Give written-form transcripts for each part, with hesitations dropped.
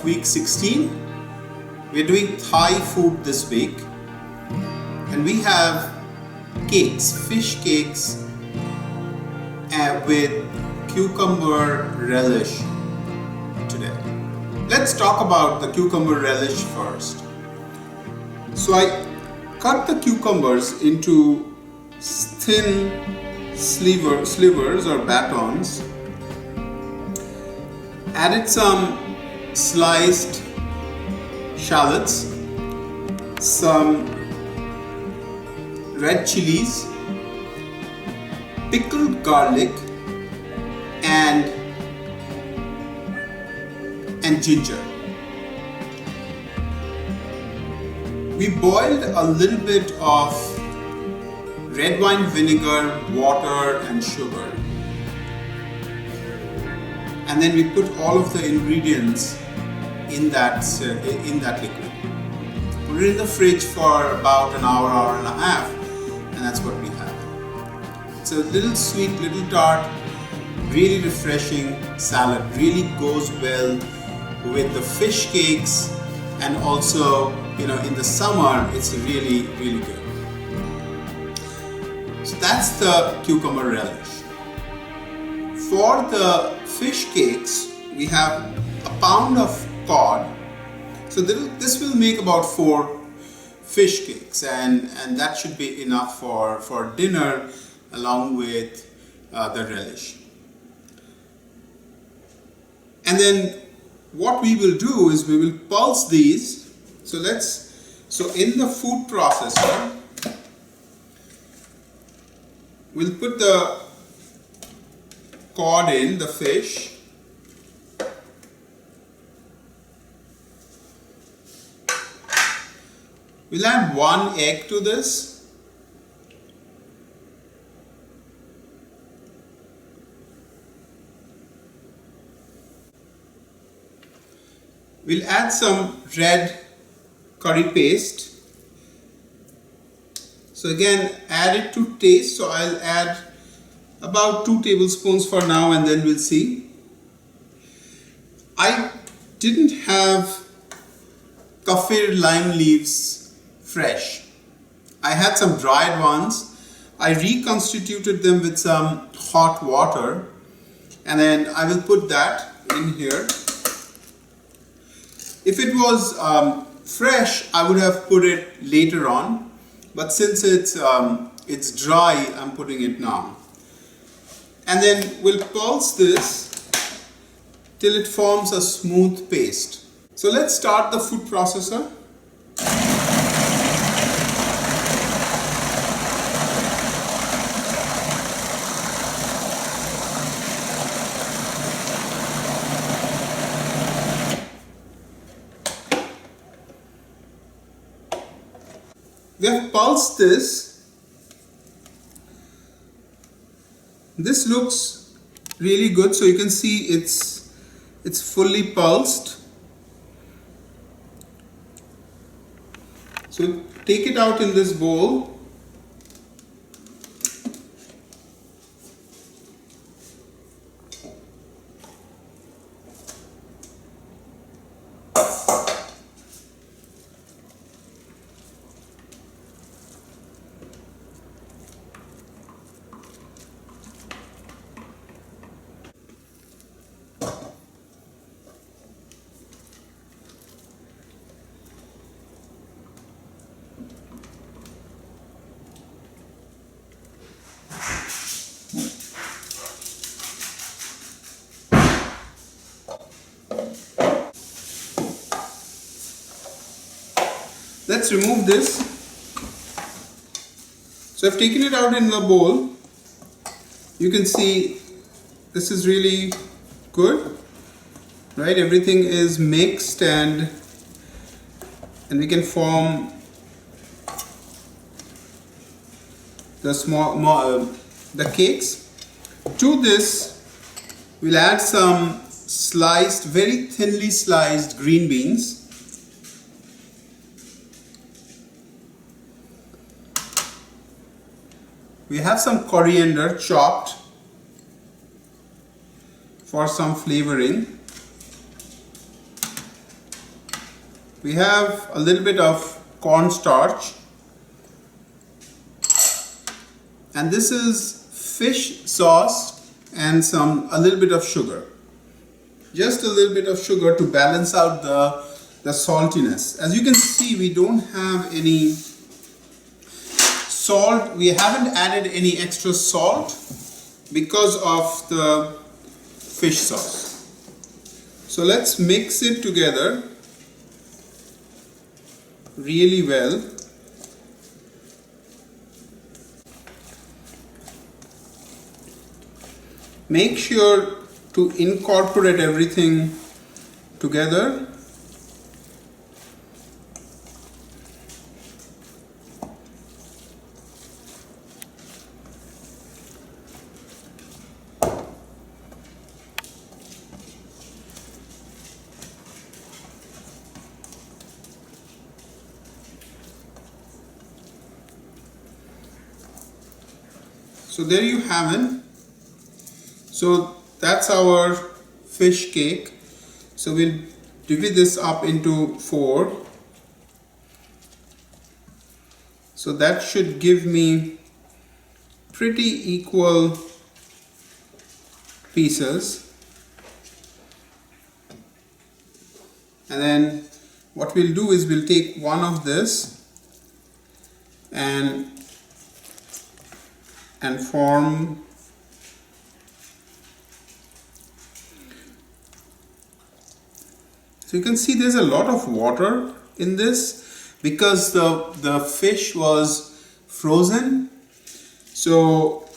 of week 16. We're doing Thai food this week, and we have cakes, fish cakes with cucumber relish today. Let's talk about the cucumber relish first. So I cut the cucumbers into thin slivers or batons. Added some sliced shallots, some red chilies, pickled garlic, and ginger. We boiled a little bit of red wine vinegar, water, and sugar. And then we put all of the ingredients in that liquid. Put it in the fridge for about an hour, hour and a half, and that's what we have. It's a little sweet, little tart, really refreshing salad. Really goes well with the fish cakes, and also, in the summer, it's really, really good. So that's the cucumber relish. For the fish cakes, we have a pound of cod. So this will make about 4 fish cakes, and that should be enough for dinner along with the relish. And then what we will do is we will pulse these. So in the food processor, we'll put the cod in, the fish. We'll add 1 egg to this. We'll add some red curry paste. So again, add it to taste. So I'll add about 2 tablespoons for now, and then we'll see. I didn't have Kaffir lime leaves fresh. I had some dried ones. I reconstituted them with some hot water, and then I will put that in here. If it was fresh, I would have put it later on, but since it's dry, I'm putting it now. And then we'll pulse this till it forms a smooth paste. So let's start the food processor. We have pulsed this. This looks really good, so you can see it's fully pulsed. So take it out in this bowl. Let's remove this. So I've taken it out in the bowl. You can see this is really good, right? Everything is mixed, and we can form the cakes. To this, we'll add some very thinly sliced green beans. We have some coriander chopped for some flavoring. We have a little bit of cornstarch, and this is fish sauce and a little bit of sugar. Just a little bit of sugar to balance out the saltiness. As you can see, we don't have any salt. We haven't added any extra salt because of the fish sauce. So let's mix it together really well. Make sure to incorporate everything together. So there you have it. So that's our fish cake. So we'll divide this up into 4. So that should give me pretty equal pieces. And then what we'll do is we'll take one of this and form so you can see there's a lot of water in this because the fish was frozen. So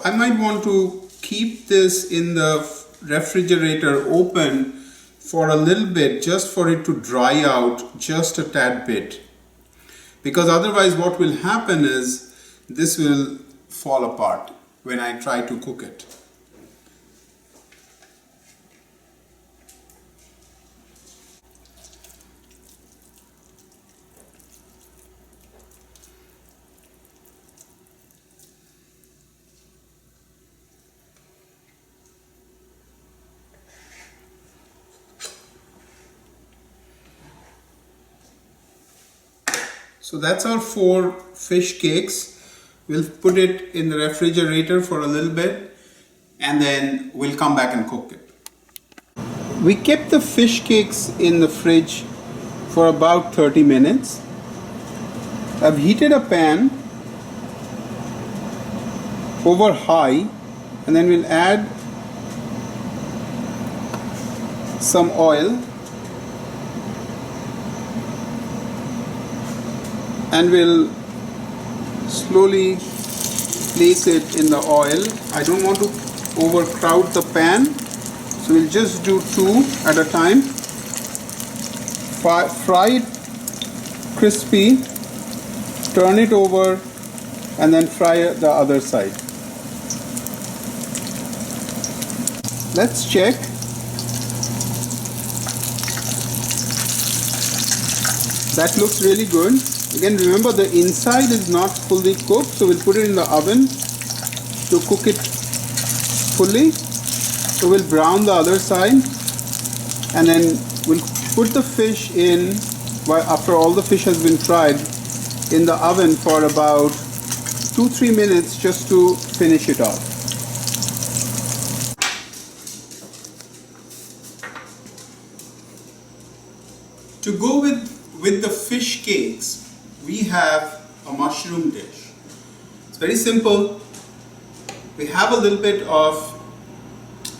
I might want to keep this in the refrigerator open for a little bit, just for it to dry out just a tad bit, because otherwise what will happen is this will fall apart when I try to cook it. So that's our 4 fish cakes. We'll put it in the refrigerator for a little bit and then we'll come back and cook it. We kept the fish cakes in the fridge for about 30 minutes. I've heated a pan over high and then we'll add some oil and we'll slowly place it in the oil. I don't want to overcrowd the pan, so we'll just do 2 at a time. Fry it crispy, turn it over, and then fry the other side. Let's check. That looks really good. Again, remember the inside is not fully cooked, so we'll put it in the oven to cook it fully. So we'll brown the other side and then we'll put the fish in, after all the fish has been fried, in the oven for about 2-3 minutes just to finish it off. To go with the fish cakes, we have a mushroom dish. It's very simple. We have a little bit of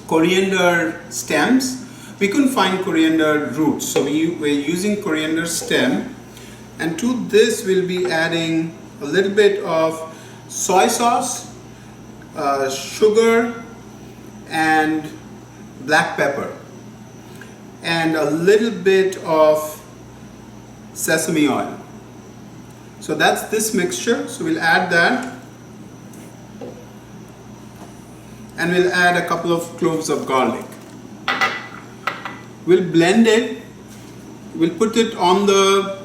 coriander stems. We couldn't find coriander roots, so we're using coriander stem. And to this we'll be adding a little bit of soy sauce, sugar, and black pepper, and a little bit of sesame oil. So that's this mixture. So we'll add that, and we'll add a couple of cloves of garlic. We'll blend it, we'll put it on the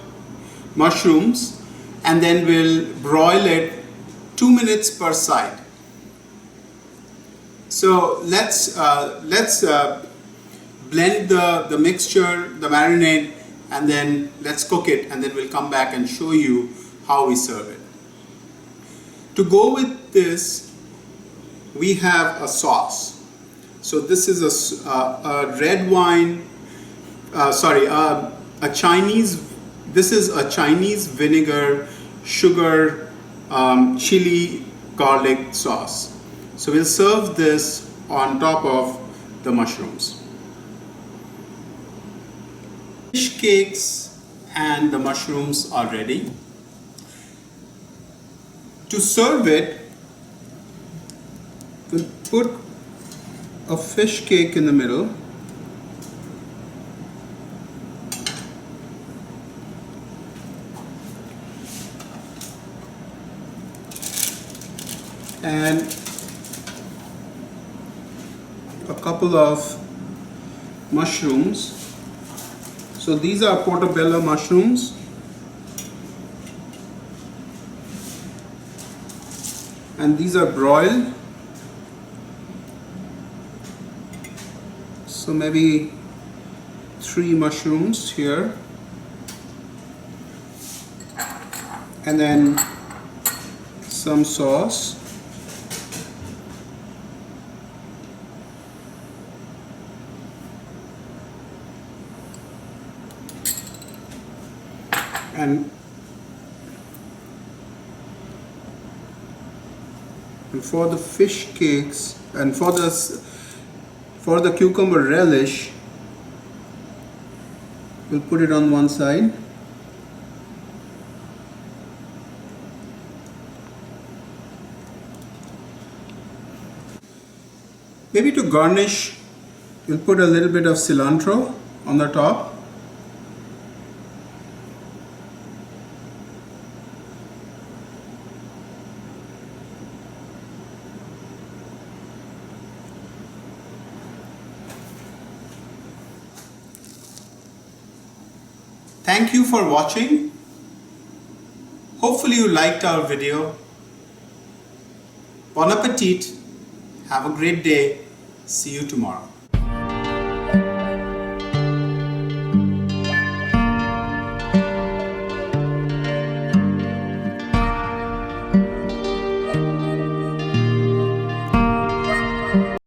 mushrooms, and then we'll broil it 2 minutes per side. So let's blend the mixture, the marinade, and then let's cook it, and then we'll come back and show you how we serve it. To go with this, we have a sauce. So this is a red wine, this is a Chinese vinegar, sugar, chili, garlic sauce. So we'll serve this on top of the mushrooms. Fish cakes and the mushrooms are ready. To serve it, we'll put a fish cake in the middle. And a couple of mushrooms. So these are portobello mushrooms. And these are broiled. So maybe 3 mushrooms here. And then some sauce. And for the fish cakes and for the cucumber relish, we'll put it on one side. Maybe to garnish, we'll put a little bit of cilantro on the top. Thank you for watching. Hopefully you liked our video. Bon appetit. Have a great day. See you tomorrow.